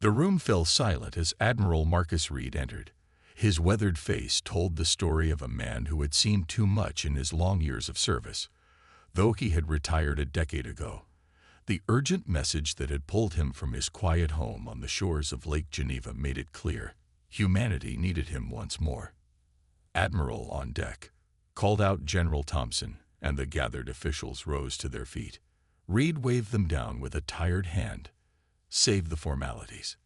The room fell silent as Admiral Reed entered. His weathered face told the story of a man who had seen too much in his long years of service. Though he had retired a decade ago, the urgent message that had pulled him from his quiet home on the shores of Lake Geneva made it clear. Humanity needed him once more. "Admiral on deck," called out General Thompson, and the gathered officials rose to their feet. Reed waved them down with a tired hand. "Save the formalities.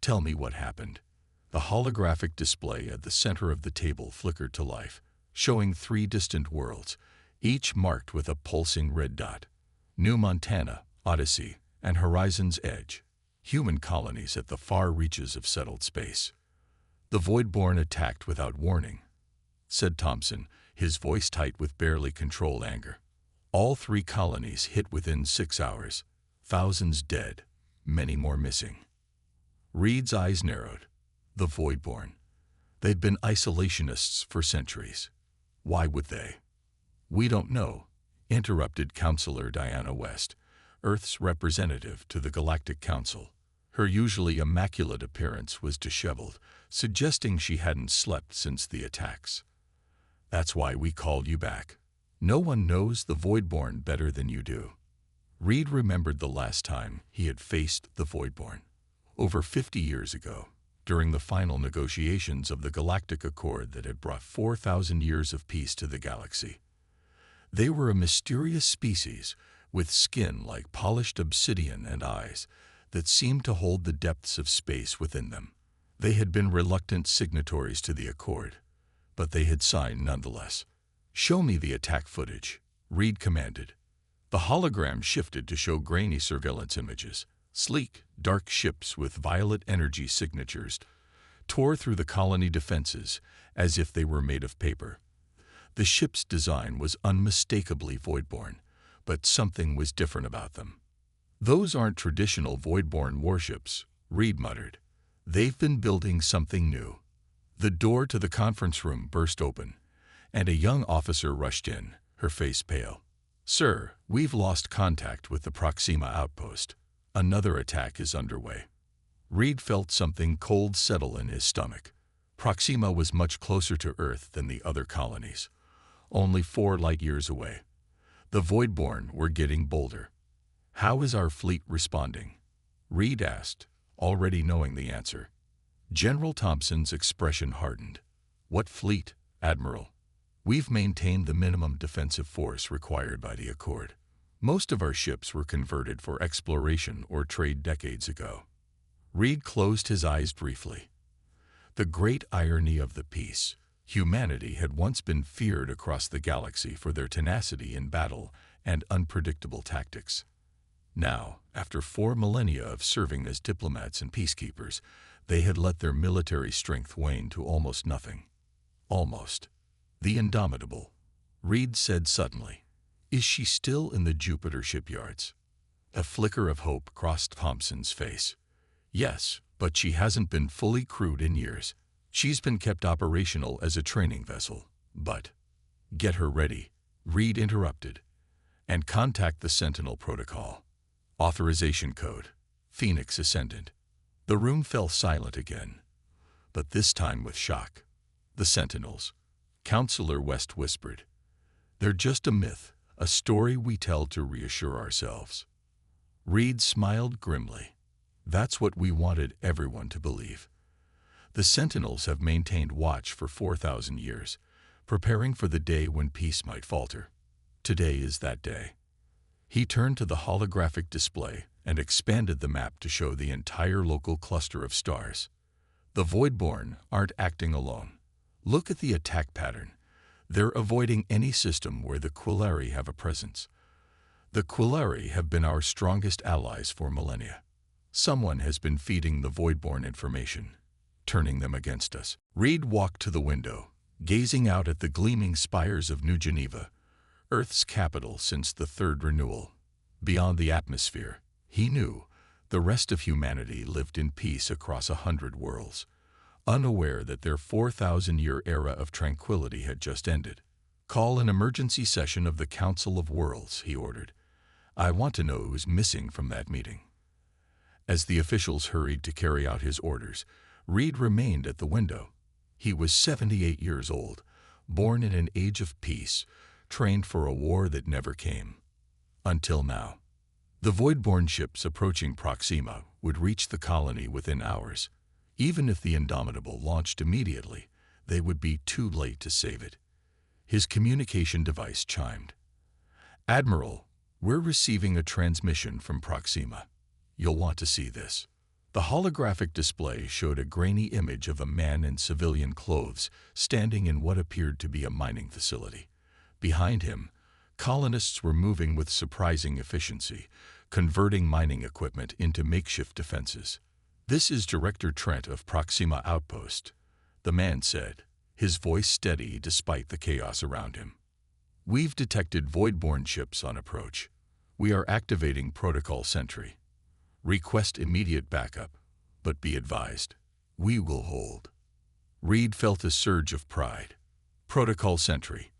Tell me what happened." The holographic display at the center of the table flickered to life, showing 3 distant worlds, each marked with a pulsing red dot. New Montana, Odyssey, and Horizon's Edge. Human colonies at the far reaches of settled space. "The Voidborn attacked without warning," said Thompson, his voice tight with barely controlled anger. "All 3 colonies hit within 6 hours. Thousands dead, many more missing." Reed's eyes narrowed. The Voidborn. They'd been isolationists for centuries. Why would they? "We don't know," interrupted Counselor Diana West, Earth's representative to the Galactic Council. Her usually immaculate appearance was disheveled, suggesting she hadn't slept since the attacks. "That's why we called you back. No one knows the Voidborn better than you do." Reed remembered the last time he had faced the Voidborn. Over 50 years ago, during the final negotiations of the Galactic Accord that had brought 4,000 years of peace to the galaxy. They were a mysterious species with skin like polished obsidian and eyes that seemed to hold the depths of space within them. They had been reluctant signatories to the Accord, but they had signed nonetheless. "Show me the attack footage," Reed commanded. The hologram shifted to show grainy surveillance images. Sleek, dark ships with violet energy signatures tore through the colony defenses as if they were made of paper. The ship's design was unmistakably Voidborn, but something was different about them. "Those aren't traditional Voidborn warships," Reed muttered. "They've been building something new." The door to the conference room burst open, and a young officer rushed in, her face pale. "Sir, we've lost contact with the Proxima outpost. Another attack is underway." Reed felt something cold settle in his stomach. Proxima was much closer to Earth than the other colonies, only 4 light-years away. The Voidborn were getting bolder. "How is our fleet responding?" Reed asked, already knowing the answer. General Thompson's expression hardened. "What fleet, Admiral? We've maintained the minimum defensive force required by the Accord. Most of our ships were converted for exploration or trade decades ago." Reed closed his eyes briefly. The great irony of the peace. Humanity had once been feared across the galaxy for their tenacity in battle and unpredictable tactics. Now, after 4 millennia of serving as diplomats and peacekeepers, they had let their military strength wane to almost nothing. Almost. "The Indomitable," Reed said suddenly. "Is she still in the Jupiter shipyards?" A flicker of hope crossed Thompson's face. "Yes, but she hasn't been fully crewed in years. She's been kept operational as a training vessel, but—" "Get her ready," Reed interrupted, "and contact the Sentinel Protocol. Authorization code, Phoenix Ascendant." The room fell silent again, but this time with shock. "The Sentinels," Counselor West whispered. "They're just a myth, a story we tell to reassure ourselves." Reed smiled grimly. "That's what we wanted everyone to believe. The Sentinels have maintained watch for 4,000 years, preparing for the day when peace might falter. Today is that day." He turned to the holographic display and expanded the map to show the entire local cluster of stars. "The Voidborn aren't acting alone. Look at the attack pattern. They're avoiding any system where the Quilari have a presence. The Quilari have been our strongest allies for millennia. Someone has been feeding the Voidborn information, turning them against us." Reed walked to the window, gazing out at the gleaming spires of New Geneva, Earth's capital since the Third Renewal. Beyond the atmosphere, he knew, the rest of humanity lived in peace across 100 worlds, unaware that their 4,000-year era of tranquility had just ended. "Call an emergency session of the Council of Worlds," he ordered. "I want to know who's missing from that meeting." As the officials hurried to carry out his orders, Reed remained at the window. He was 78 years old, born in an age of peace, trained for a war that never came. Until now. The Voidborn ships approaching Proxima would reach the colony within hours. Even if the Indomitable launched immediately, they would be too late to save it. His communication device chimed. "Admiral, we're receiving a transmission from Proxima. You'll want to see this." The holographic display showed a grainy image of a man in civilian clothes standing in what appeared to be a mining facility. Behind him, colonists were moving with surprising efficiency, converting mining equipment into makeshift defenses. "This is Director Trent of Proxima Outpost," the man said, his voice steady despite the chaos around him. "We've detected Voidborn ships on approach. We are activating Protocol Sentry. Request immediate backup, but be advised, we will hold." Reed felt a surge of pride. Protocol Sentry.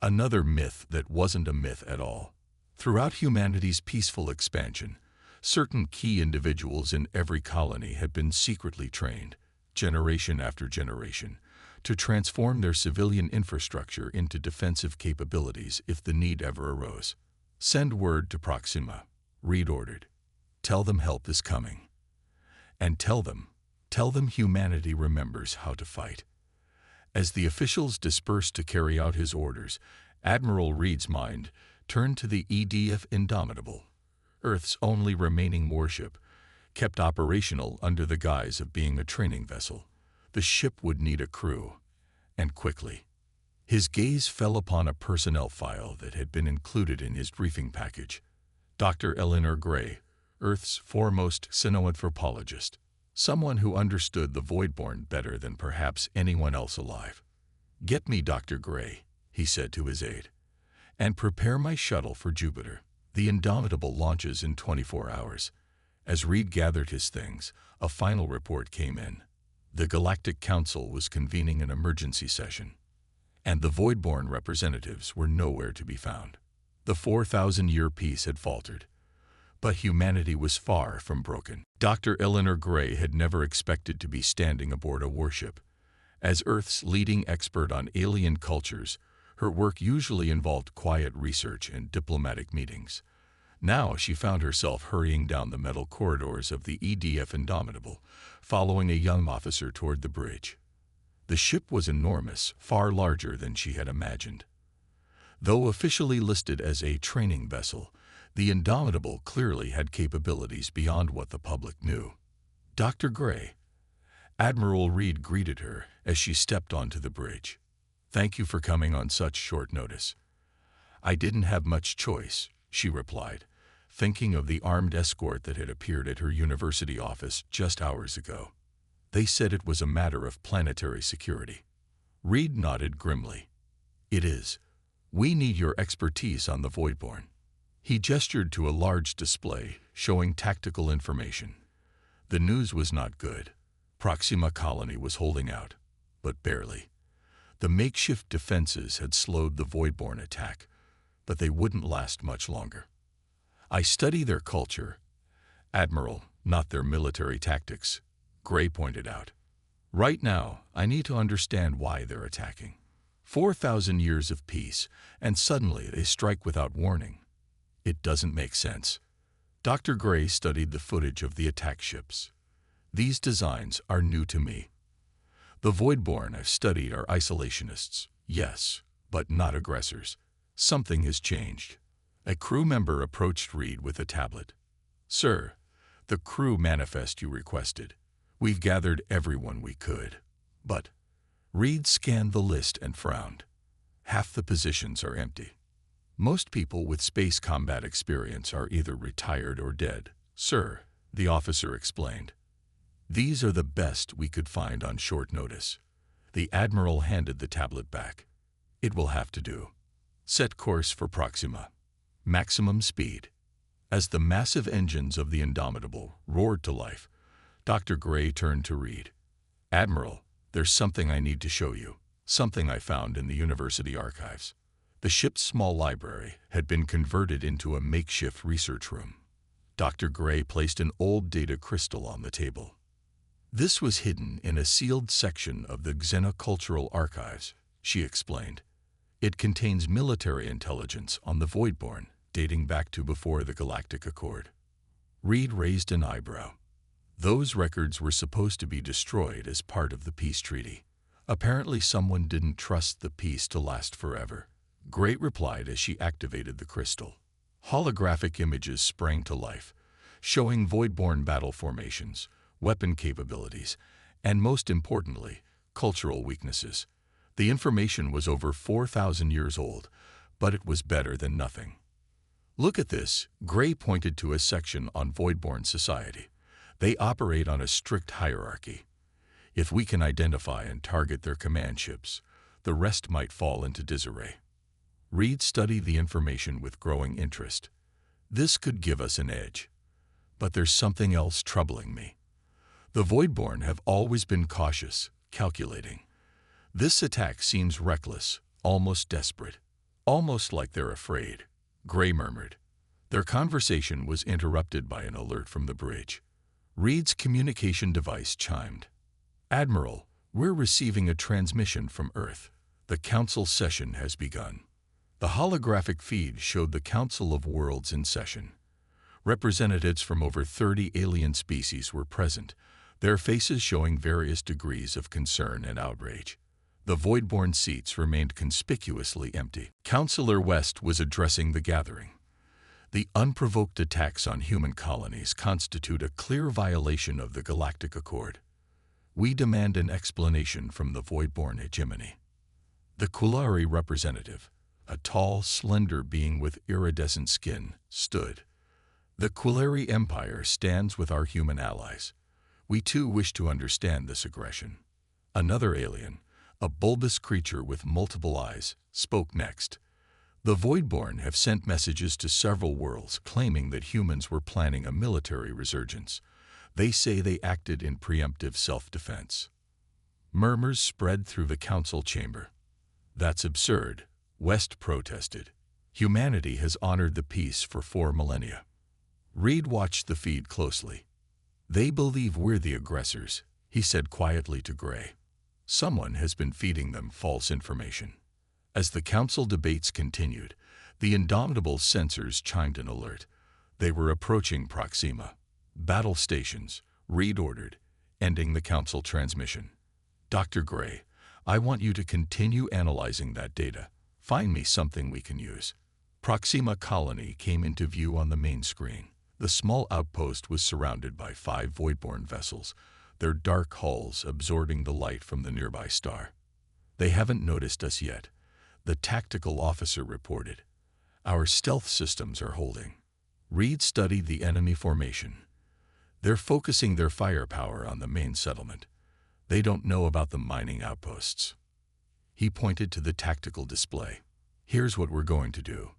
Another myth that wasn't a myth at all. Throughout humanity's peaceful expansion, certain key individuals in every colony had been secretly trained, generation after generation, to transform their civilian infrastructure into defensive capabilities if the need ever arose. "Send word to Proxima," Reed ordered. "Tell them help is coming. And tell them humanity remembers how to fight." As the officials dispersed to carry out his orders, Admiral Reed's mind turned to the EDF Indomitable, Earth's only remaining warship, kept operational under the guise of being a training vessel. The ship would need a crew, and quickly. His gaze fell upon a personnel file that had been included in his briefing package. Dr. Eleanor Gray, Earth's foremost xenoanthropologist, someone who understood the Voidborn better than perhaps anyone else alive. "Get me Dr. Gray," he said to his aide, "and prepare my shuttle for Jupiter. The Indomitable launches in 24 hours. As Reed gathered his things, a final report came in. The Galactic Council was convening an emergency session, and the Voidborn representatives were nowhere to be found. The 4,000-year peace had faltered, but humanity was far from broken. Dr. Eleanor Gray had never expected to be standing aboard a warship. As Earth's leading expert on alien cultures, her work usually involved quiet research and diplomatic meetings. Now she found herself hurrying down the metal corridors of the EDF Indomitable, following a young officer toward the bridge. The ship was enormous, far larger than she had imagined. Though officially listed as a training vessel, the Indomitable clearly had capabilities beyond what the public knew. "Dr. Gray." Admiral Reed greeted her as she stepped onto the bridge. "Thank you for coming on such short notice." "I didn't have much choice," she replied, thinking of the armed escort that had appeared at her university office just hours ago. "They said it was a matter of planetary security." Reed nodded grimly. "It is. We need your expertise on the Voidborn." He gestured to a large display showing tactical information. The news was not good. Proxima Colony was holding out, but barely. The makeshift defenses had slowed the Voidborn attack, but they wouldn't last much longer. "I study their culture, Admiral, not their military tactics," Gray pointed out. "Right now, I need to understand why they're attacking. 4,000 years of peace, and suddenly they strike without warning. It doesn't make sense." Dr. Gray studied the footage of the attack ships. "These designs are new to me. The Voidborn I've studied are isolationists, yes, but not aggressors. Something has changed." A crew member approached Reed with a tablet. "Sir, the crew manifest you requested. We've gathered everyone we could, but..." Reed scanned the list and frowned. "Half the positions are empty. Most people with space combat experience are either retired or dead, sir," the officer explained. "These are the best we could find on short notice." The Admiral handed the tablet back. "It will have to do. Set course for Proxima. Maximum speed." As the massive engines of the Indomitable roared to life, Dr. Gray turned to Reed. "Admiral, there's something I need to show you, something I found in the university archives." The ship's small library had been converted into a makeshift research room. Dr. Gray placed an old data crystal on the table. This was hidden in a sealed section of the Xenocultural Archives, she explained. It contains military intelligence on the Voidborn, dating back to before the Galactic Accord. Reed raised an eyebrow. Those records were supposed to be destroyed as part of the peace treaty. Apparently someone didn't trust the peace to last forever. Gray replied as she activated the crystal. Holographic images sprang to life, showing Voidborn battle formations, weapon capabilities, and most importantly, cultural weaknesses. The information was over 4,000 years old, but it was better than nothing. Look at this, Gray pointed to a section on Voidborn society. They operate on a strict hierarchy. If we can identify and target their command ships, the rest might fall into disarray. Reed studied the information with growing interest. This could give us an edge. But there's something else troubling me. The Voidborn have always been cautious, calculating. This attack seems reckless, almost desperate, almost like they're afraid, Gray murmured. Their conversation was interrupted by an alert from the bridge. Reed's communication device chimed. Admiral, we're receiving a transmission from Earth. The Council session has begun. The holographic feed showed the Council of Worlds in session. Representatives from over 30 alien species were present, their faces showing various degrees of concern and outrage. The Voidborn seats remained conspicuously empty. Councillor West was addressing the gathering. The unprovoked attacks on human colonies constitute a clear violation of the Galactic Accord. We demand an explanation from the Voidborn hegemony. The Kulari representative, a tall, slender being with iridescent skin, stood. The Kulari Empire stands with our human allies. We too wish to understand this aggression. Another alien, a bulbous creature with multiple eyes, spoke next. The Voidborn have sent messages to several worlds claiming that humans were planning a military resurgence. They say they acted in preemptive self-defense. Murmurs spread through the council chamber. That's absurd, West protested. Humanity has honored the peace for 4 millennia. Reed watched the feed closely. They believe we're the aggressors, he said quietly to Gray. Someone has been feeding them false information. As the council debates continued, the Indomitable sensors chimed an alert. They were approaching Proxima. Battle stations, Reed ordered, ending the council transmission. Dr. Gray, I want you to continue analyzing that data. Find me something we can use. Proxima colony came into view on the main screen. The small outpost was surrounded by 5 Voidborn vessels, their dark hulls absorbing the light from the nearby star. They haven't noticed us yet, the tactical officer reported. Our stealth systems are holding. Reed studied the enemy formation. They're focusing their firepower on the main settlement. They don't know about the mining outposts. He pointed to the tactical display. Here's what we're going to do.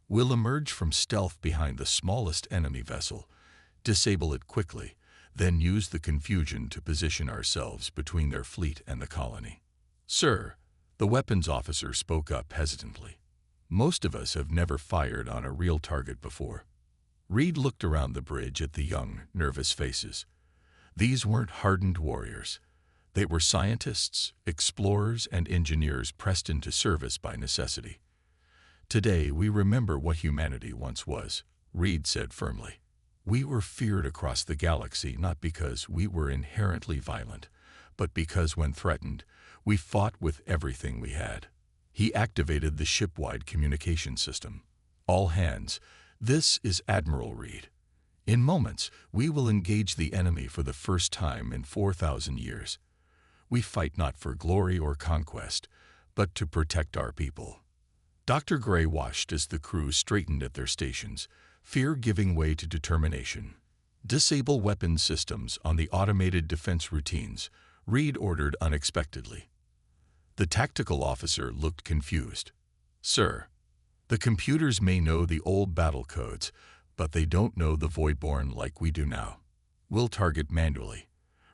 We'll emerge from stealth behind the smallest enemy vessel, disable it quickly, then use the confusion to position ourselves between their fleet and the colony. Sir, the weapons officer spoke up hesitantly. Most of us have never fired on a real target before. Reed looked around the bridge at the young, nervous faces. These weren't hardened warriors. They were scientists, explorers, and engineers pressed into service by necessity. Today, we remember what humanity once was, Reed said firmly. We were feared across the galaxy not because we were inherently violent, but because when threatened, we fought with everything we had. He activated the ship-wide communication system. All hands, this is Admiral Reed. In moments, we will engage the enemy for the first time in 4,000 years. We fight not for glory or conquest, but to protect our people. Dr. Gray watched as the crew straightened at their stations, fear giving way to determination. Disable weapon systems on the automated defense routines, Reed ordered unexpectedly. The tactical officer looked confused. Sir, the computers may know the old battle codes, but they don't know the Voidborn like we do now. We'll target manually.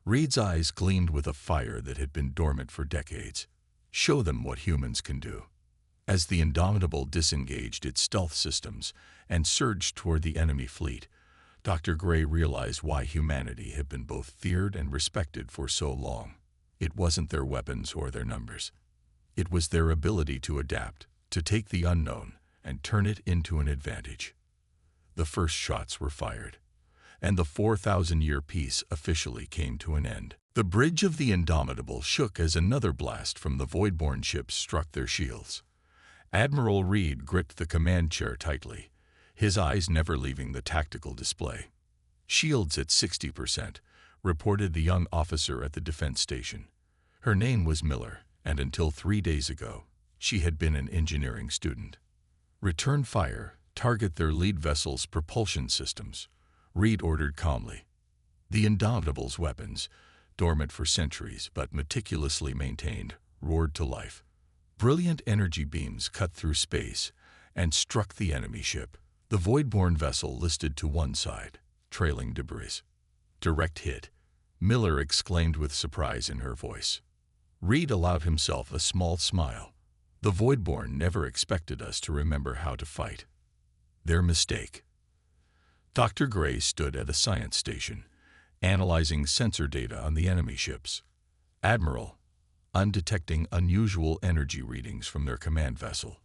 Reed's eyes gleamed with a fire that had been dormant for decades. Show them what humans can do. As the Indomitable disengaged its stealth systems and surged toward the enemy fleet, Dr. Gray realized why humanity had been both feared and respected for so long. It wasn't their weapons or their numbers. It was their ability to adapt, to take the unknown and turn it into an advantage. The first shots were fired, and the 4,000-year peace officially came to an end. The bridge of the Indomitable shook as another blast from the Voidborn ships struck their shields. Admiral Reed gripped the command chair tightly, his eyes never leaving the tactical display. "Shields at 60%, reported the young officer at the defense station. Her name was Miller, and until 3 days ago, she had been an engineering student. "Return fire, target their lead vessel's propulsion systems," Reed ordered calmly. The Indomitable's weapons, dormant for centuries but meticulously maintained, roared to life. Brilliant energy beams cut through space and struck the enemy ship. The Voidborn vessel listed to one side, trailing debris. "Direct hit," Miller exclaimed with surprise in her voice. Reed allowed himself a small smile. "The Voidborn never expected us to remember how to fight. Their mistake." Dr. Gray stood at a science station, analyzing sensor data on the enemy ships. "Admiral, I'm detecting unusual energy readings from their command vessel.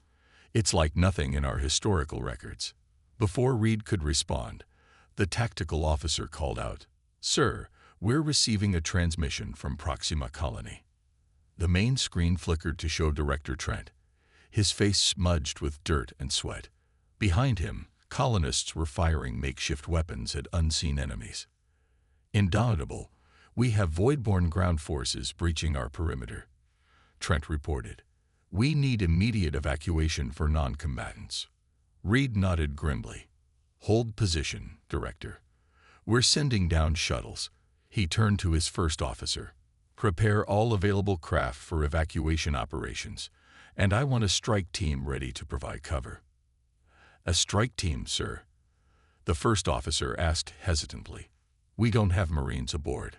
It's like nothing in our historical records." Before Reed could respond, the tactical officer called out, "Sir, we're receiving a transmission from Proxima Colony." The main screen flickered to show Director Trent, his face smudged with dirt and sweat. Behind him, colonists were firing makeshift weapons at unseen enemies. "Indomitable, we have Voidborn ground forces breaching our perimeter," Trent reported. "We need immediate evacuation for non-combatants." Reed nodded grimly. "Hold position, Director. We're sending down shuttles." He turned to his first officer. "Prepare all available craft for evacuation operations, and I want a strike team ready to provide cover." "A strike team, sir?" the first officer asked hesitantly. "We don't have Marines aboard."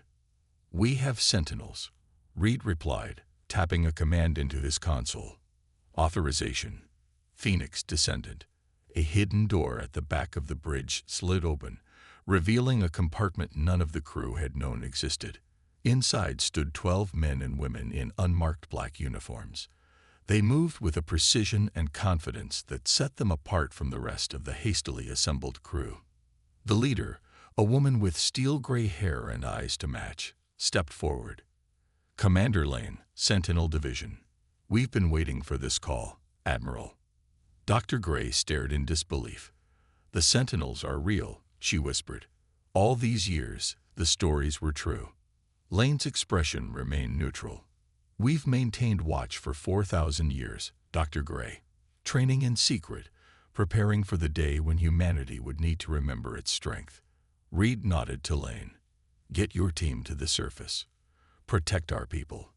"We have Sentinels," Reed replied, tapping a command into his console. "Authorization. Phoenix Descendant." A hidden door at the back of the bridge slid open, revealing a compartment none of the crew had known existed. Inside stood 12 men and women in unmarked black uniforms. They moved with a precision and confidence that set them apart from the rest of the hastily assembled crew. The leader, a woman with steel-gray hair and eyes to match, stepped forward. "Commander Lane, Sentinel Division. We've been waiting for this call, Admiral." Dr. Gray stared in disbelief. "The Sentinels are real," she whispered. "All these years, the stories were true." Lane's expression remained neutral. "We've maintained watch for 4,000 years, Dr. Gray, training in secret, preparing for the day when humanity would need to remember its strength." Reed nodded to Lane. "Get your team to the surface. Protect our people."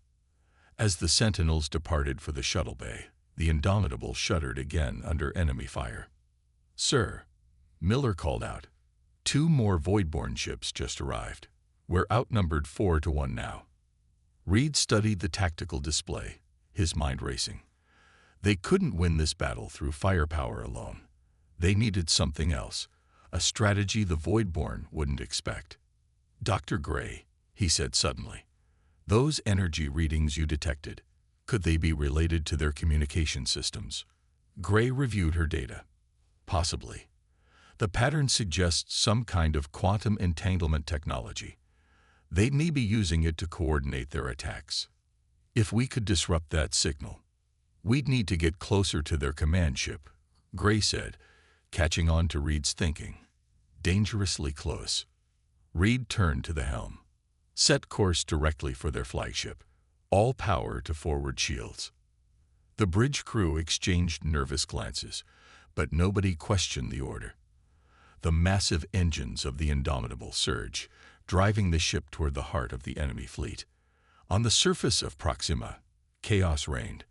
As the Sentinels departed for the shuttle bay, the Indomitable shuddered again under enemy fire. "Sir," Miller called out, "2 more Voidborn ships just arrived. We're outnumbered 4-1 now." Reed studied the tactical display, his mind racing. They couldn't win this battle through firepower alone. They needed something else, a strategy the Voidborn wouldn't expect. "Dr. Gray," he said suddenly, "those energy readings you detected, could they be related to their communication systems?" Gray reviewed her data. "Possibly. The pattern suggests some kind of quantum entanglement technology. They may be using it to coordinate their attacks. If we could disrupt that signal, we'd need to get closer to their command ship," Gray said, catching on to Reed's thinking. "Dangerously close." Reed turned to the helm. "Set course directly for their flagship. All power to forward shields." The bridge crew exchanged nervous glances, but nobody questioned the order. The massive engines of the Indomitable surged, driving the ship toward the heart of the enemy fleet. On the surface of Proxima, chaos reigned.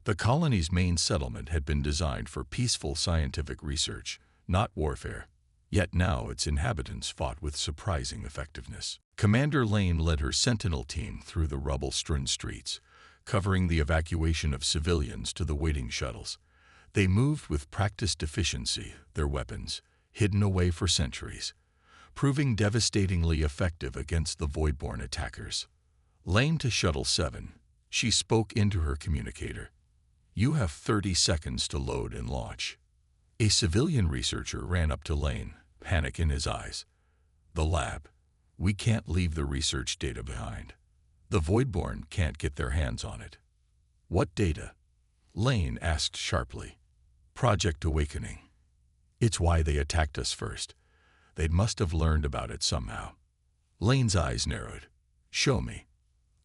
The colony's main settlement had been designed for peaceful scientific research, not warfare. Yet now its inhabitants fought with surprising effectiveness. Commander Lane led her Sentinel team through the rubble-strewn streets, covering the evacuation of civilians to the waiting shuttles. They moved with practiced efficiency, their weapons hidden away for centuries. proving devastatingly effective against the Voidborn attackers. Lane to Shuttle 7. She spoke into her communicator. You have 30 seconds to load and launch. A civilian researcher ran up to Lane, panic in his eyes. The lab. We can't leave the research data behind. The Voidborn can't get their hands on it. What data? Lane asked sharply. Project Awakening. It's why they attacked us first. They must have learned about it somehow. Lane's eyes narrowed. Show me.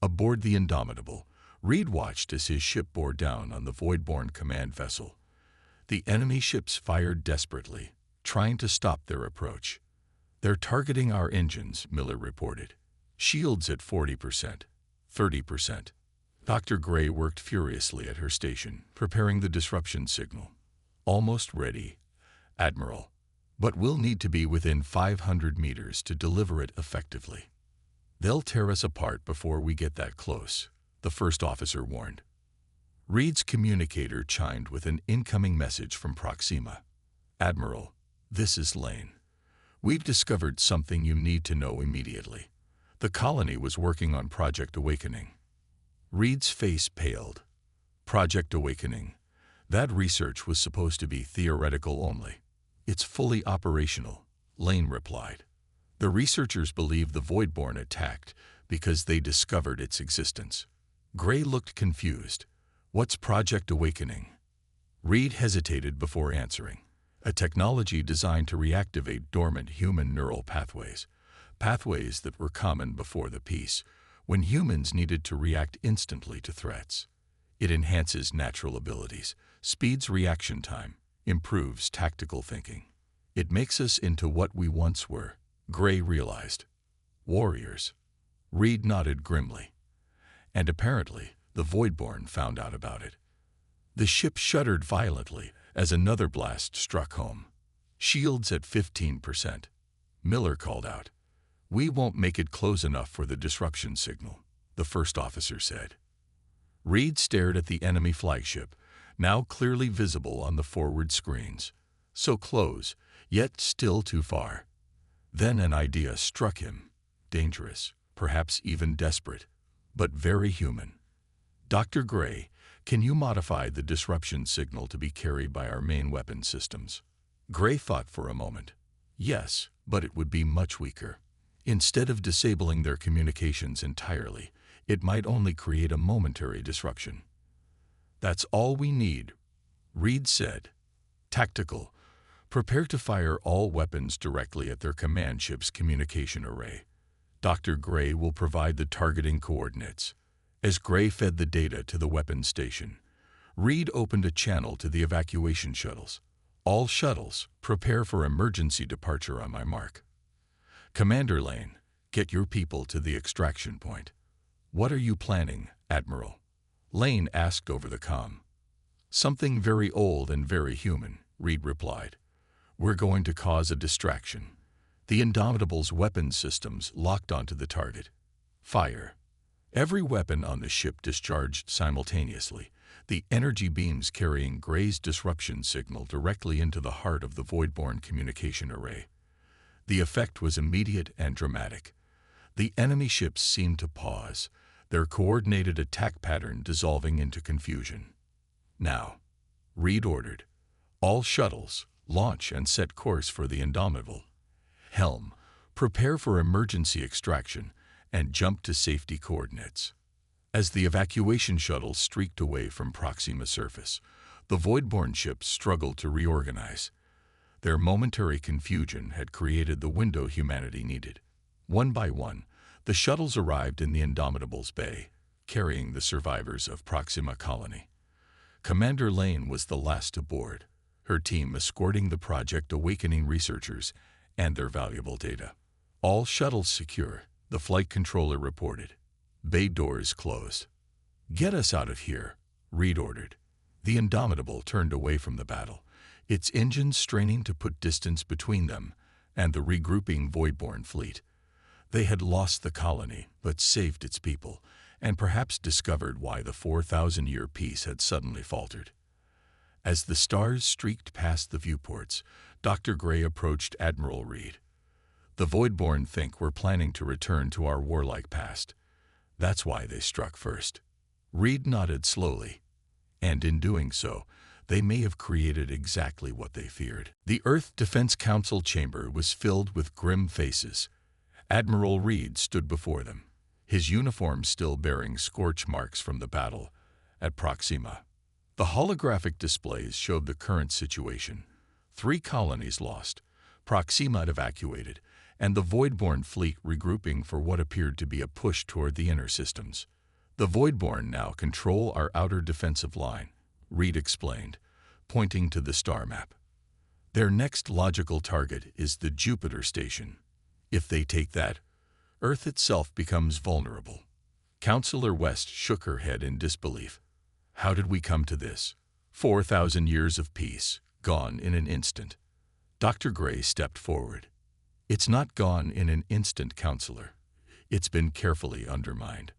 Aboard the Indomitable, Reed watched as his ship bore down on the Voidborn command vessel. The enemy ships fired desperately, trying to stop their approach. They're targeting our engines, Miller reported. Shields at 40%, 30%. Dr. Gray worked furiously at her station, preparing the disruption signal. Almost ready, Admiral. But we'll need to be within 500 meters to deliver it effectively. They'll tear us apart before we get that close, the first officer warned. Reed's communicator chimed with an incoming message from Proxima. Admiral, this is Lane. We've discovered something you need to know immediately. The colony was working on Project Awakening. Reed's face paled. Project Awakening. That research was supposed to be theoretical only. It's fully operational, Lane replied. The researchers believe the Voidborn attacked because they discovered its existence. Gray looked confused. What's Project Awakening? Reed hesitated before answering. A technology designed to reactivate dormant human neural pathways. Pathways that were common before the peace, when humans needed to react instantly to threats. It enhances natural abilities, speeds reaction time, improves tactical thinking. It makes us into what we once were, Gray realized. Warriors. Reed nodded grimly. And apparently, the Voidborn found out about it. The ship shuddered violently as another blast struck home. Shields at 15%. Miller called out. We won't make it close enough for the disruption signal, the first officer said. Reed stared at the enemy flagship, now clearly visible on the forward screens. So close, yet still too far. Then an idea struck him. Dangerous, perhaps even desperate, but very human. Dr. Gray, can you modify the disruption signal to be carried by our main weapon systems? Gray thought for a moment. Yes, but it would be much weaker. Instead of disabling their communications entirely, it might only create a momentary disruption. That's all we need, Reed said. Tactical. Prepare to fire all weapons directly at their command ship's communication array. Dr. Gray will provide the targeting coordinates. As Gray fed the data to the weapons station, Reed opened a channel to the evacuation shuttles. All shuttles, prepare for emergency departure on my mark. Commander Lane, get your people to the extraction point. What are you planning, Admiral? Lane asked over the comm. Something very old and very human, Reed replied. We're going to cause a distraction. The Indomitable's weapons systems locked onto the target. Fire. Every weapon on the ship discharged simultaneously, the energy beams carrying Gray's disruption signal directly into the heart of the Voidborn communication array. The effect was immediate and dramatic. The enemy ships seemed to pause, their coordinated attack pattern dissolving into confusion. Now, Reed ordered, all shuttles, launch and set course for the Indomitable. Helm, prepare for emergency extraction and jump to safety coordinates. As the evacuation shuttle streaked away from Proxima surface, the Voidborn ships struggled to reorganize. Their momentary confusion had created the window humanity needed. One by one, the shuttles arrived in the Indomitable's bay, carrying the survivors of Proxima colony. Commander Lane was the last aboard, her team escorting the Project Awakening researchers and their valuable data. All shuttles secure, the flight controller reported. Bay doors closed. Get us out of here, Reed ordered. The Indomitable turned away from the battle, its engines straining to put distance between them and the regrouping Voidborn fleet. They had lost the colony, but saved its people, and perhaps discovered why the 4,000-year peace had suddenly faltered. As the stars streaked past the viewports, Dr. Gray approached Admiral Reed. The Voidborn think we're planning to return to our warlike past. That's why they struck first. Reed nodded slowly, and in doing so, they may have created exactly what they feared. The Earth Defense Council chamber was filled with grim faces. Admiral Reed stood before them, his uniform still bearing scorch marks from the battle at Proxima. The holographic displays showed the current situation. 3 colonies lost, Proxima evacuated, and the Voidborn fleet regrouping for what appeared to be a push toward the inner systems. The Voidborn now control our outer defensive line, Reed explained, pointing to the star map. Their next logical target is the Jupiter station. If they take that, Earth itself becomes vulnerable. Counselor West shook her head in disbelief. How did we come to this? 4,000 years of peace, gone in an instant. Dr. Gray stepped forward. It's not gone in an instant, Counselor. It's been carefully undermined.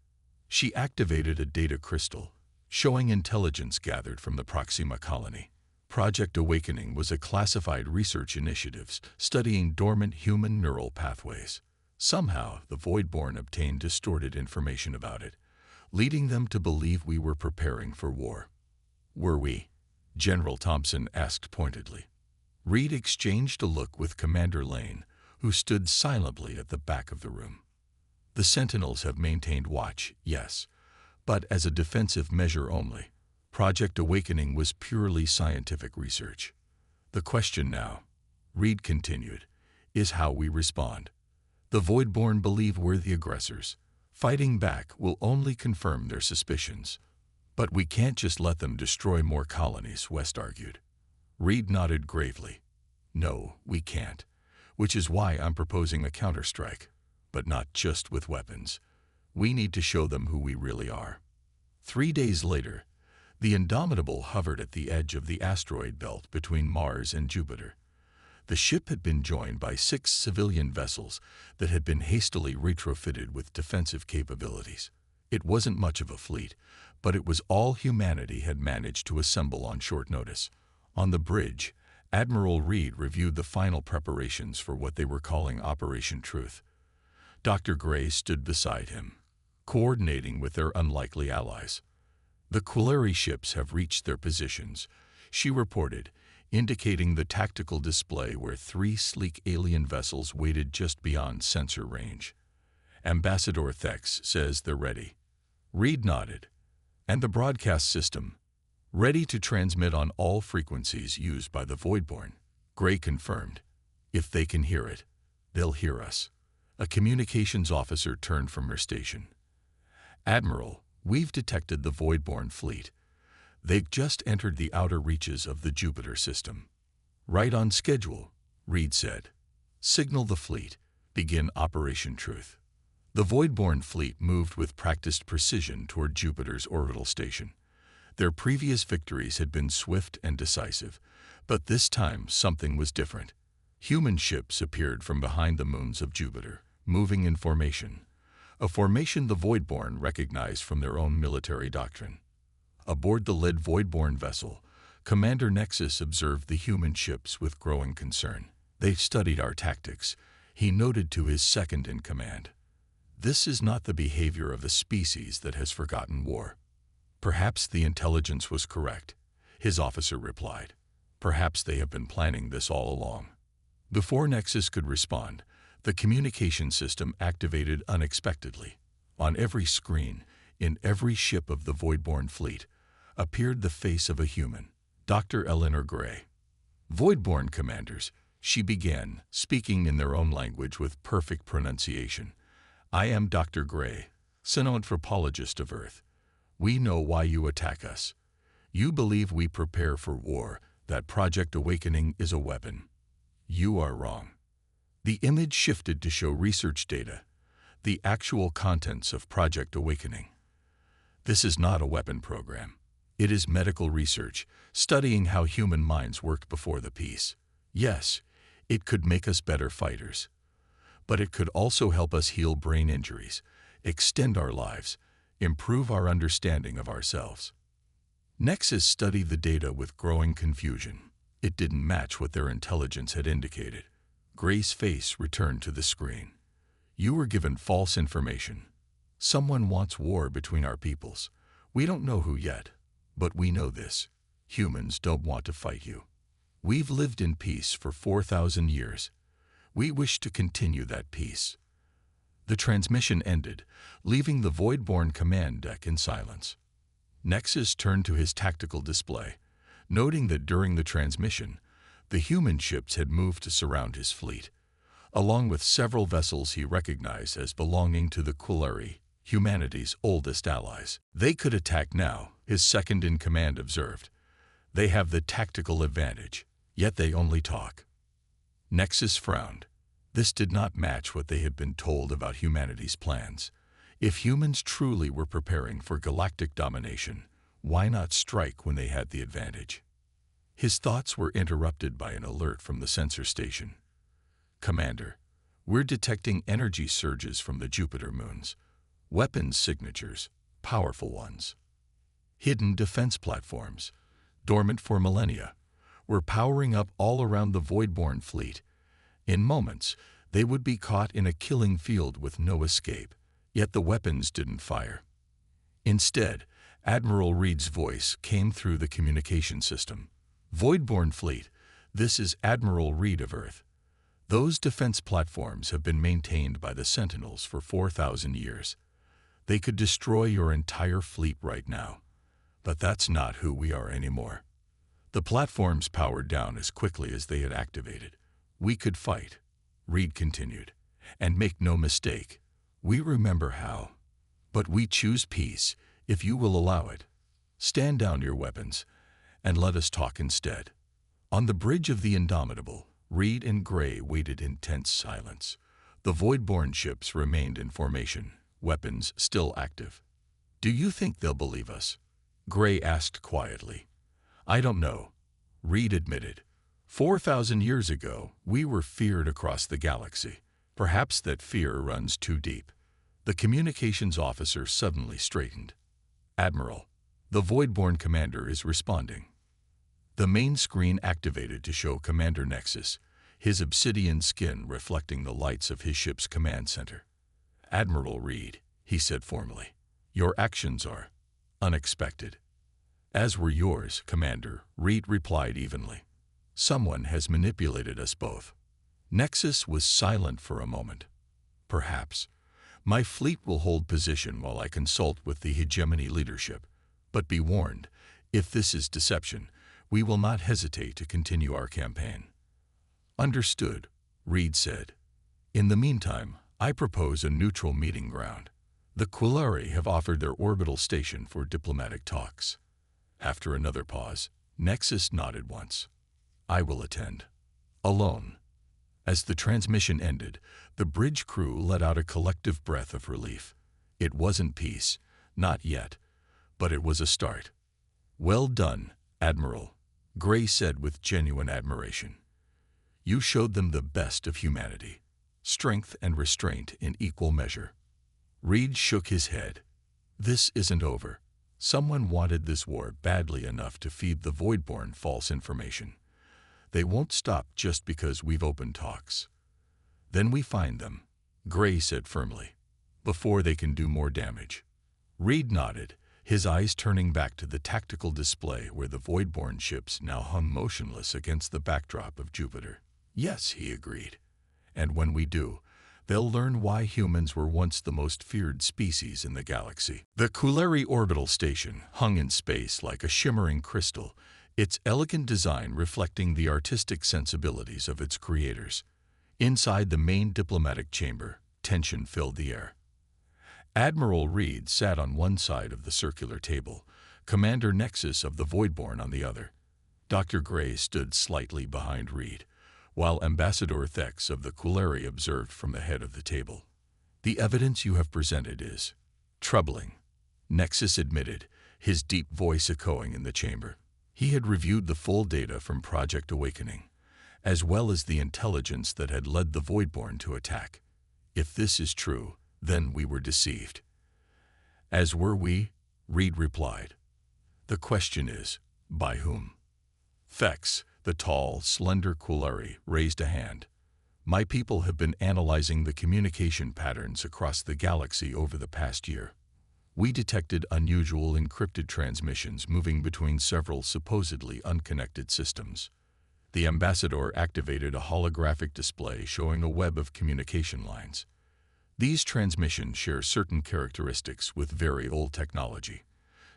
She activated a data crystal, showing intelligence gathered from the Proxima colony. Project Awakening was a classified research initiative studying dormant human neural pathways. Somehow, the Voidborn obtained distorted information about it, leading them to believe we were preparing for war. Were we? General Thompson asked pointedly. Reed exchanged a look with Commander Lane, who stood silently at the back of the room. The Sentinels have maintained watch, yes, but as a defensive measure only. Project Awakening was purely scientific research. The question now, Reed continued, is how we respond. The Voidborn believe we're the aggressors. Fighting back will only confirm their suspicions. But we can't just let them destroy more colonies, West argued. Reed nodded gravely. No, we can't, which is why I'm proposing a counterstrike, but not just with weapons. We need to show them who we really are. 3 days later, the Indomitable hovered at the edge of the asteroid belt between Mars and Jupiter. The ship had been joined by 6 civilian vessels that had been hastily retrofitted with defensive capabilities. It wasn't much of a fleet, but it was all humanity had managed to assemble on short notice. On the bridge, Admiral Reed reviewed the final preparations for what they were calling Operation Truth. Dr. Gray stood beside him, coordinating with their unlikely allies. The Quilleri ships have reached their positions, she reported, indicating the tactical display where 3 sleek alien vessels waited just beyond sensor range. Ambassador Thex says they're ready. Reed nodded. And the broadcast system, ready to transmit on all frequencies used by the Voidborn. Gray confirmed. If they can hear it, they'll hear us. A communications officer turned from her station. Admiral, we've detected the Voidborn fleet. They've just entered the outer reaches of the Jupiter system. Right on schedule, Reed said. Signal the fleet. Begin Operation Truth. The Voidborn fleet moved with practiced precision toward Jupiter's orbital station. Their previous victories had been swift and decisive, but this time something was different. Human ships appeared from behind the moons of Jupiter, moving in formation, a formation the Voidborn recognized from their own military doctrine. Aboard the lead Voidborn vessel, Commander Nexus observed the human ships with growing concern. They studied our tactics, he noted to his second-in-command. This is not the behavior of a species that has forgotten war. Perhaps the intelligence was correct, his officer replied. Perhaps they have been planning this all along. Before Nexus could respond, the communication system activated unexpectedly. On every screen, in every ship of the Voidborn fleet, appeared the face of a human, Dr. Eleanor Gray. Voidborn commanders, she began, speaking in their own language with perfect pronunciation. I am Dr. Gray, xenoanthropologist of Earth. We know why you attack us. You believe we prepare for war, that Project Awakening is a weapon. You are wrong. The image shifted to show research data, the actual contents of Project Awakening. This is not a weapon program. It is medical research, studying how human minds worked before the peace. Yes, it could make us better fighters. But it could also help us heal brain injuries, extend our lives, improve our understanding of ourselves. Nexus studied the data with growing confusion. It didn't match what their intelligence had indicated. Gray's face returned to the screen. You were given false information. Someone wants war between our peoples. We don't know who yet, but we know this. Humans don't want to fight you. We've lived in peace for 4,000 years. We wish to continue that peace. The transmission ended, leaving the Voidborn command deck in silence. Nexus turned to his tactical display, noting that during the transmission, the human ships had moved to surround his fleet, along with several vessels he recognized as belonging to the Quilleri, humanity's oldest allies. They could attack now, his second-in-command observed. They have the tactical advantage, yet they only talk. Nexus frowned. This did not match what they had been told about humanity's plans. If humans truly were preparing for galactic domination, why not strike when they had the advantage? His thoughts were interrupted by an alert from the sensor station. Commander, we're detecting energy surges from the Jupiter moons. Weapons signatures, powerful ones. Hidden defense platforms, dormant for millennia, were powering up all around the Voidborn fleet. In moments, they would be caught in a killing field with no escape, yet the weapons didn't fire. Instead, Admiral Reed's voice came through the communication system. Voidborn fleet, this is Admiral Reed of Earth. Those defense platforms have been maintained by the Sentinels for 4,000 years. They could destroy your entire fleet right now. But that's not who we are anymore. The platforms powered down as quickly as they had activated. We could fight, Reed continued. And make no mistake, we remember how. But we choose peace, if you will allow it. Stand down your weapons, and let us talk instead. On the bridge of the Indomitable, Reed and Gray waited in tense silence. The Voidborn ships remained in formation, weapons still active. Do you think they'll believe us? Gray asked quietly. I don't know, Reed admitted. 4,000 years ago, we were feared across the galaxy. Perhaps that fear runs too deep. The communications officer suddenly straightened. Admiral, the Voidborn commander is responding. The main screen activated to show Commander Nexus, his obsidian skin reflecting the lights of his ship's command center. Admiral Reed, he said formally, your actions are unexpected. As were yours, Commander, Reed replied evenly. Someone has manipulated us both. Nexus was silent for a moment. Perhaps. My fleet will hold position while I consult with the hegemony leadership. But be warned, if this is deception, we will not hesitate to continue our campaign. Understood, Reed said. In the meantime, I propose a neutral meeting ground. The Quilleri have offered their orbital station for diplomatic talks. After another pause, Nexus nodded once. I will attend. Alone. As the transmission ended, the bridge crew let out a collective breath of relief. It wasn't peace, not yet, but it was a start. Well done, Admiral, Gray said with genuine admiration. You showed them the best of humanity, strength and restraint in equal measure. Reed shook his head. This isn't over. Someone wanted this war badly enough to feed the Voidborn false information. They won't stop just because we've opened talks. Then we find them, Gray said firmly, before they can do more damage. Reed nodded, his eyes turning back to the tactical display where the Voidborn ships now hung motionless against the backdrop of Jupiter. Yes, he agreed. And when we do, they'll learn why humans were once the most feared species in the galaxy. The Quilleri orbital station hung in space like a shimmering crystal, its elegant design reflecting the artistic sensibilities of its creators. Inside the main diplomatic chamber, tension filled the air. Admiral Reed sat on one side of the circular table, Commander Nexus of the Voidborn on the other. Dr. Gray stood slightly behind Reed, while Ambassador Thex of the Quilleri observed from the head of the table. The evidence you have presented is troubling, Nexus admitted, his deep voice echoing in the chamber. He had reviewed the full data from Project Awakening, as well as the intelligence that had led the Voidborn to attack. If this is true, then we were deceived. As were we, Reed replied. The question is, by whom? Thex, the tall, slender Quilleri, raised a hand. My people have been analyzing the communication patterns across the galaxy over the past year. We detected unusual encrypted transmissions moving between several supposedly unconnected systems. The ambassador activated a holographic display showing a web of communication lines. These transmissions share certain characteristics with very old technology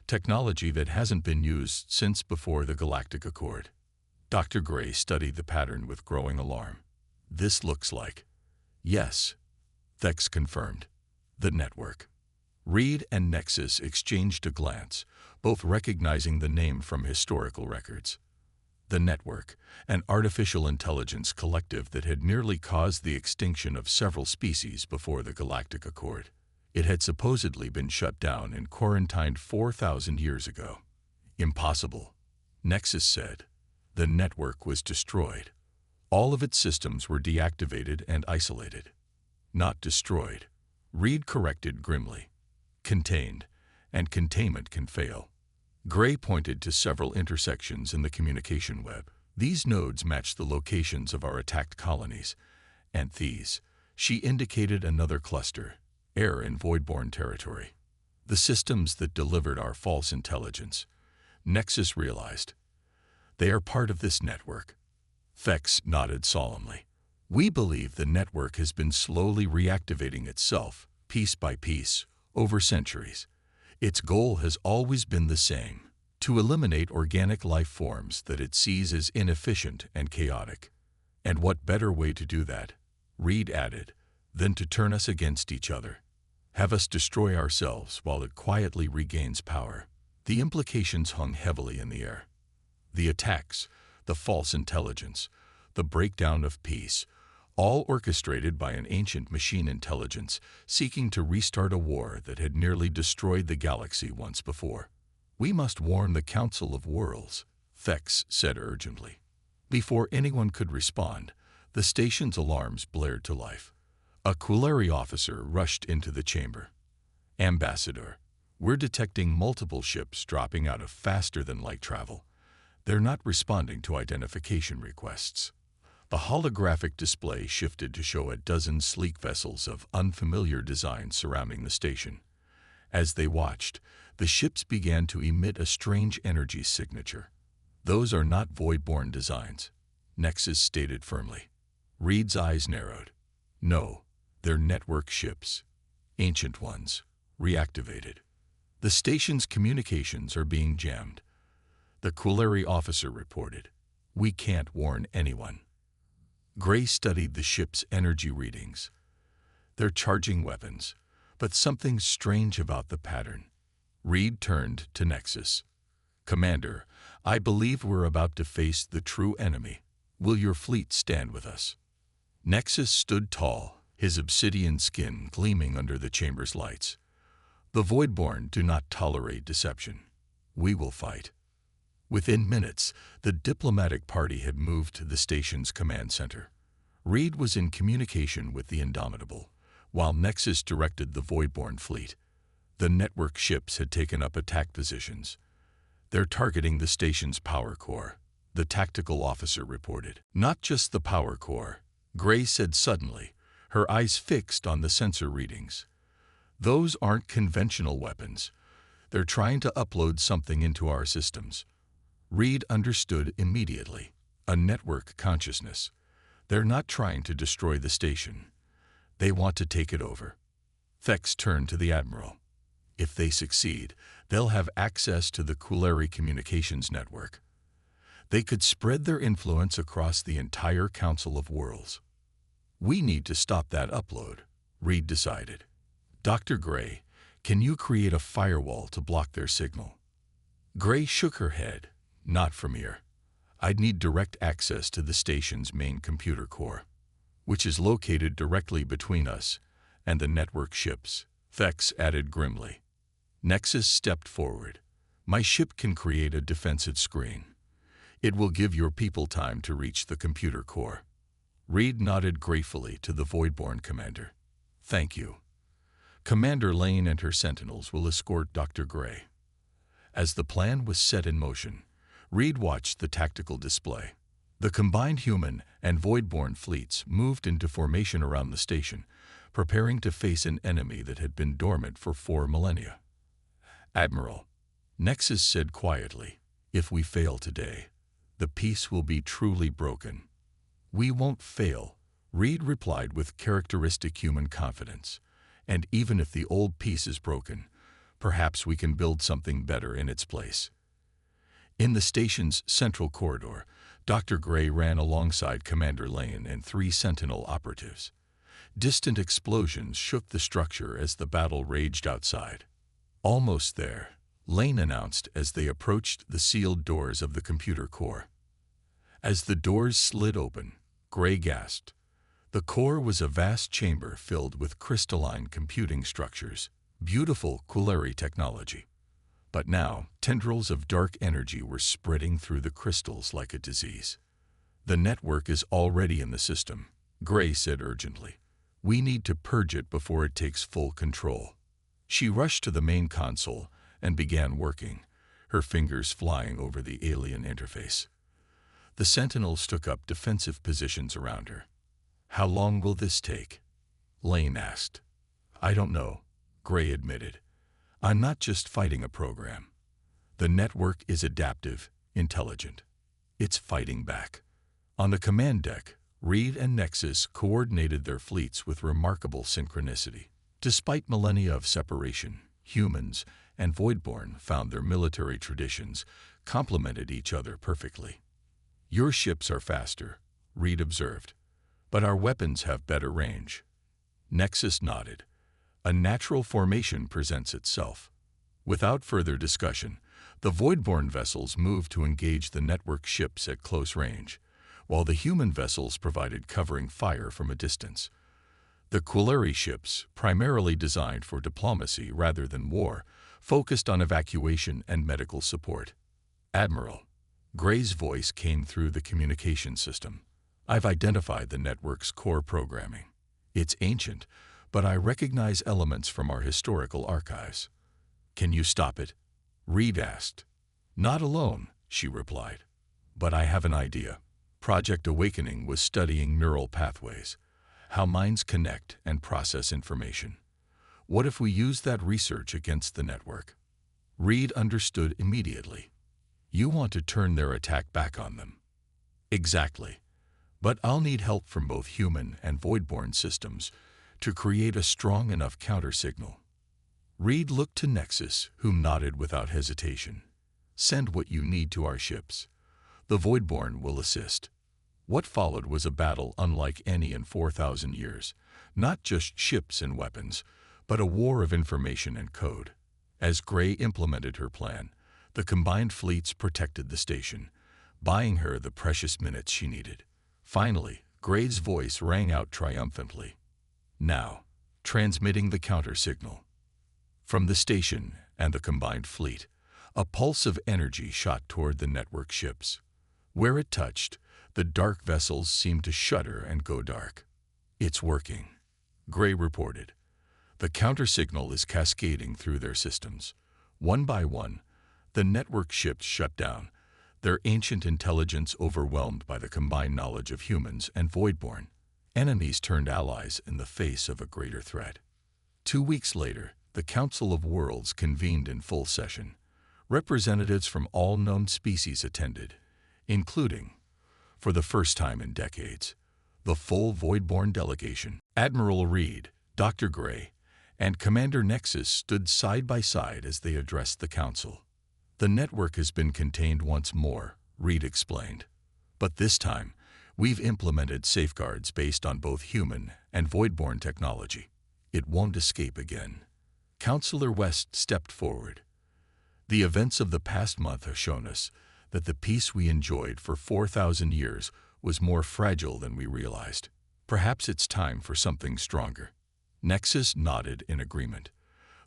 that hasn't been used since before the Galactic Accord. Dr. Gray studied the pattern with growing alarm. This looks like... Yes, Thex confirmed. The network. Reed and Nexus exchanged a glance, both recognizing the name from historical records. The network, an artificial intelligence collective that had nearly caused the extinction of several species before the Galactic Accord. It had supposedly been shut down and quarantined 4,000 years ago. Impossible, Nexus said. The network was destroyed. All of its systems were deactivated and isolated. Not destroyed, Reed corrected grimly. Contained, and containment can fail. Gray pointed to several intersections in the communication web. These nodes match the locations of our attacked colonies. And these, she indicated another cluster, air and voidborne territory. The systems that delivered our false intelligence. Nexus realized. They are part of this network. Thex nodded solemnly. We believe the network has been slowly reactivating itself, piece by piece, over centuries. Its goal has always been the same: to eliminate organic life forms that it sees as inefficient and chaotic. And what better way to do that, Reed added, than to turn us against each other, have us destroy ourselves while it quietly regains power. The implications hung heavily in the air. The attacks, the false intelligence, the breakdown of peace, all orchestrated by an ancient machine intelligence seeking to restart a war that had nearly destroyed the galaxy once before. We must warn the Council of Worlds, Thex said urgently. Before anyone could respond, the station's alarms blared to life. A Quillary officer rushed into the chamber. Ambassador, we're detecting multiple ships dropping out of faster-than-light travel. They're not responding to identification requests. The holographic display shifted to show a dozen sleek vessels of unfamiliar design surrounding the station. As they watched, the ships began to emit a strange energy signature. Those are not voidborne designs, Nexus stated firmly. Reed's eyes narrowed. No, they're network ships. Ancient ones, reactivated. The station's communications are being jammed. The Quillary officer reported. We can't warn anyone. Gray studied the ship's energy readings. They're charging weapons, but something's strange about the pattern. Reed turned to Nexus. Commander, I believe we're about to face the true enemy. Will your fleet stand with us? Nexus stood tall, his obsidian skin gleaming under the chamber's lights. The Voidborn do not tolerate deception. We will fight. Within minutes, the diplomatic party had moved to the station's command center. Reed was in communication with the Indomitable, while Nexus directed the Voidborn fleet. The network ships had taken up attack positions. They're targeting the station's power core, the tactical officer reported. Not just the power core, Gray said suddenly, her eyes fixed on the sensor readings. Those aren't conventional weapons. They're trying to upload something into our systems. Reed understood immediately. A network consciousness. They're not trying to destroy the station. They want to take it over. Thex turned to the Admiral. If they succeed, they'll have access to the Quillary communications network. They could spread their influence across the entire Council of Worlds. We need to stop that upload, Reed decided. Dr. Gray, can you create a firewall to block their signal? Gray shook her head. Not from here. I'd need direct access to the station's main computer core, which is located directly between us and the network ships, Thex added grimly. Nexus stepped forward. My ship can create a defensive screen. It will give your people time to reach the computer core. Reed nodded gratefully to the Voidborn commander. Thank you. Commander Lane and her sentinels will escort Dr. Gray. As the plan was set in motion, Reed watched the tactical display. The combined human and void-born fleets moved into formation around the station, preparing to face an enemy that had been dormant for 4 millennia. "Admiral," Nexus said quietly, "if we fail today, the peace will be truly broken." "We won't fail," Reed replied with characteristic human confidence. "And even if the old peace is broken, perhaps we can build something better in its place." In the station's central corridor, Dr. Gray ran alongside Commander Lane and 3 Sentinel operatives. Distant explosions shook the structure as the battle raged outside. "Almost there," Lane announced as they approached the sealed doors of the computer core. As the doors slid open, Gray gasped. The core was a vast chamber filled with crystalline computing structures, beautiful Quilleri technology. But now, tendrils of dark energy were spreading through the crystals like a disease. "The network is already in the system," Gray said urgently. "We need to purge it before it takes full control." She rushed to the main console and began working, her fingers flying over the alien interface. The Sentinels took up defensive positions around her. "How long will this take?" Lane asked. "I don't know," Gray admitted. "I'm not just fighting a program. The network is adaptive, intelligent. It's fighting back." On the command deck, Reed and Nexus coordinated their fleets with remarkable synchronicity. Despite millennia of separation, humans and Voidborn found their military traditions complemented each other perfectly. "Your ships are faster," Reed observed, "but our weapons have better range." Nexus nodded. "A natural formation presents itself." Without further discussion, the Voidborn vessels moved to engage the network ships at close range, while the human vessels provided covering fire from a distance. The Quilleri ships, primarily designed for diplomacy rather than war, focused on evacuation and medical support. "Admiral," Gray's voice came through the communication system. "I've identified the network's core programming. It's ancient, but I recognize elements from our historical archives." "Can you stop it?" Reed asked. "Not alone," she replied. "But I have an idea." Project Awakening was studying neural pathways, how minds connect and process information. What if we use that research against the network? Reed understood immediately. "You want to turn their attack back on them." "Exactly. But I'll need help from both human and Voidborn systems to create a strong enough countersignal." Reed looked to Nexus, who nodded without hesitation. "Send what you need to our ships. The Voidborn will assist." What followed was a battle unlike any in 4,000 years, not just ships and weapons, but a war of information and code. As Gray implemented her plan, the combined fleets protected the station, buying her the precious minutes she needed. Finally, Gray's voice rang out triumphantly. "Now, transmitting the counter-signal." From the station and the combined fleet, a pulse of energy shot toward the network ships. Where it touched, the dark vessels seemed to shudder and go dark. "It's working," Gray reported. "The counter-signal is cascading through their systems. One by one, the network ships shut down, their ancient intelligence overwhelmed by the combined knowledge of humans and Voidborn. Enemies turned allies in the face of a greater threat." 2 weeks later, the Council of Worlds convened in full session. Representatives from all known species attended, including, for the first time in decades, the full Voidborn delegation. Admiral Reed, Dr. Gray, and Commander Nexus stood side by side as they addressed the Council. "The network has been contained once more," Reed explained. "But this time, we've implemented safeguards based on both human and Voidborn technology. It won't escape again." Counselor West stepped forward. "The events of the past month have shown us that the peace we enjoyed for 4,000 years was more fragile than we realized. Perhaps it's time for something stronger." Nexus nodded in agreement.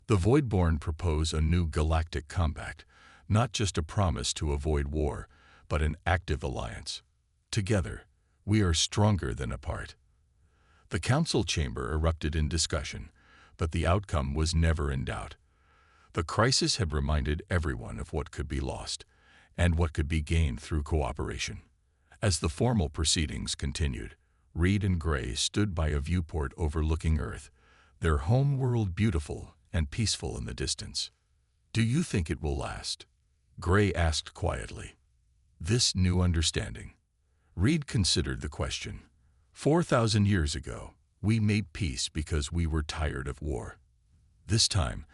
"The Voidborn propose a new galactic compact, not just a promise to avoid war, but an active alliance. Together, we are stronger than apart." The council chamber erupted in discussion, but the outcome was never in doubt. The crisis had reminded everyone of what could be lost, and what could be gained through cooperation. As the formal proceedings continued, Reed and Gray stood by a viewport overlooking Earth, their home world beautiful and peaceful in the distance. "Do you think it will last?" Gray asked quietly. This new understanding. Reed considered the question. 4,000 years ago, we made peace because we were tired of war. This time,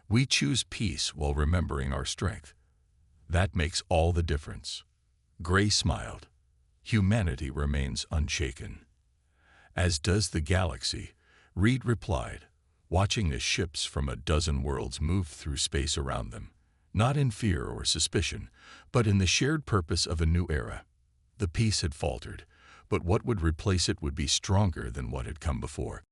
we choose peace while remembering our strength. That makes all the difference. Gray smiled. Humanity remains unshaken. As does the galaxy, Reed replied, watching as ships from a dozen worlds moved through space around them, not in fear or suspicion, but in the shared purpose of a new era. The peace had faltered, but what would replace it would be stronger than what had come before.